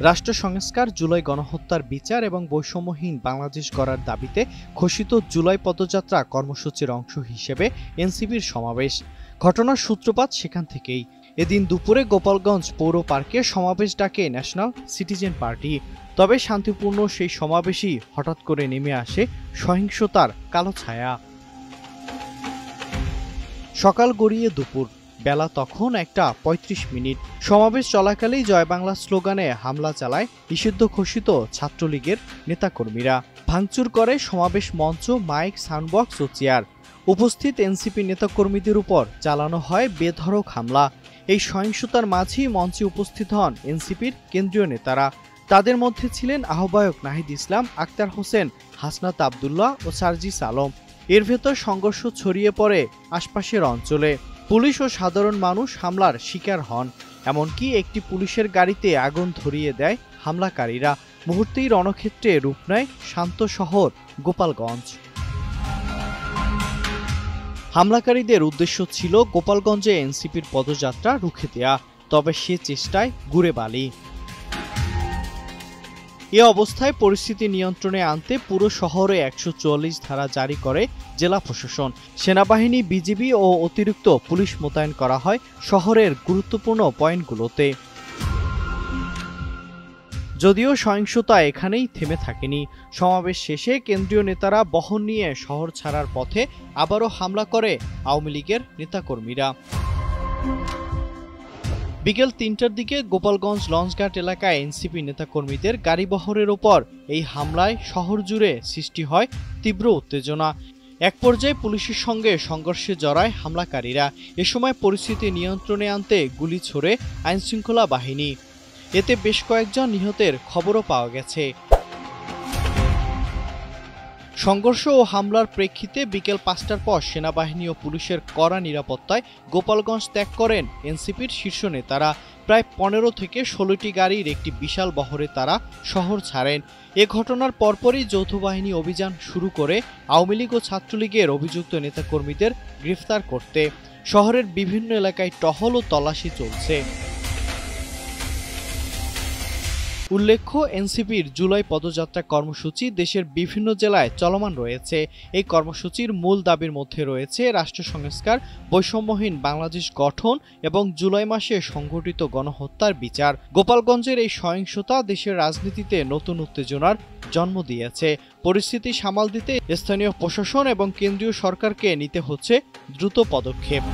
রাষ্ট্র সংস্কার, জুলাই গণহত্যার বিচার এবং বৈষম্যহীন বাংলাদেশ গড়ার দাবিতে ঘোষিত জুলাই পদযাত্রা কর্মসূচির অংশ হিসেবে এনসিপির সমাবেশ। ঘটনার সূত্রপাত সেখান থেকেই। এদিন দুপুরে গোপালগঞ্জ পৌর পার্কে সমাবেশ ডাকে ন্যাশনাল সিটিজেন পার্টি। তবে শান্তিপূর্ণ সেই সমাবেশই হঠাৎ করে নেমে আসে সহিংসতার কালো ছায়া। সকাল গড়িয়ে দুপুর, বেলা তখন 1:35। সমাবেশ চলাকালেই জয় বাংলা স্লোগানে হামলা চালায় নিষিদ্ধ ঘোষিত ছাত্রলীগের নেতাকর্মীরা। ভাঙচুর করে সমাবেশ মঞ্চ, মাইক, সাউন্ডবক্স ও চেয়ার। উপস্থিত এনসিপি নেতাকর্মীদের উপর চালানো হয় বেধড়ক হামলা। এই সহিংসতার মাঝেই মঞ্চে উপস্থিত হন এনসিপির কেন্দ্রীয় নেতারা। তাদের মধ্যে ছিলেন আহ্বায়ক নাহিদ ইসলাম, আক্তার হোসেন, হাসনাত আবদুল্লাহ ও সার্জিস আলম। এর ভেতর সংঘর্ষ ছড়িয়ে পড়ে আশপাশের অঞ্চলে। পুলিশ ও সাধারণ মানুষ হামলার শিকার হন। এমনকি একটি পুলিশের গাড়িতে আগুন ধরিয়ে দেয় হামলাকারীরা। মুহূর্তেই রণক্ষেত্রে রূপ নেয় শান্ত শহর গোপালগঞ্জ। হামলাকারীদের উদ্দেশ্য ছিল গোপালগঞ্জে এনসিপির পদযাত্রা রুখে দেয়া, তবে সে চেষ্টায় গুড়ে বালি। এ অবস্থায় পরিস্থিতি নিয়ন্ত্রণে আনতে পুরো শহরে 144 ধারা জারি করে জেলা প্রশাসন। সেনাবাহিনী, বিজিবি ও অতিরিক্ত পুলিশ মোতায়েন করা হয় শহরের গুরুত্বপূর্ণ পয়েন্টগুলোতে। যদিও সহিংসতা এখানেই থেমে থাকেনি। সমাবেশ শেষে কেন্দ্রীয় নেতারা বহন নিয়ে শহর ছাড়ার পথে আবারও হামলা করে আওয়ামী লীগের নেতাকর্মীরা। বিকেল 3টার দিকে গোপালগঞ্জ লঞ্চঘাট এলাকায় এনসিপি নেতাকর্মীদের গাড়িবহরের ওপর এই হামলায় শহর জুড়ে সৃষ্টি হয় তীব্র উত্তেজনা। এক পর্যায়ে পুলিশের সঙ্গে সংঘর্ষে জড়ায় হামলাকারীরা। এ সময় পরিস্থিতি নিয়ন্ত্রণে আনতে গুলি ছোড়ে আইনশৃঙ্খলা বাহিনী। এতে বেশ কয়েকজন নিহতের খবরও পাওয়া গেছে। সংঘর্ষ ও হামলার প্রেক্ষিতে বিকেল 5টার পর সেনাবাহিনী ও পুলিশের কড়া নিরাপত্তায় গোপালগঞ্জ ত্যাগ করেন এনসিপির শীর্ষ নেতারা। প্রায় 15 থেকে 16টি গাড়ির একটি বিশাল বহরে তারা শহর ছাড়েন। এ ঘটনার পরপরই যৌথ বাহিনী অভিযান শুরু করে আওয়ামী লীগ ও ছাত্রলীগের অভিযুক্ত নেতাকর্মীদের গ্রেফতার করতে। শহরের বিভিন্ন এলাকায় টহল ও তল্লাশি চলছে। উল্লেখ্য, এনসিপির জুলাই পদযাত্রা কর্মসূচি দেশের বিভিন্ন জেলায় চলমান রয়েছে। এই কর্মসূচির মূল দাবির মধ্যে রয়েছে রাষ্ট্র সংস্কার, বৈষম্যহীন বাংলাদেশ গঠন এবং জুলাই মাসে সংঘটিত গণহত্যার বিচার। গোপালগঞ্জের এই সহিংসতা দেশের রাজনীতিতে নতুন উত্তেজনার জন্ম দিয়েছে। পরিস্থিতি সামাল দিতে স্থানীয় প্রশাসন এবং কেন্দ্রীয় সরকারকে নিতে হচ্ছে দ্রুত পদক্ষেপ।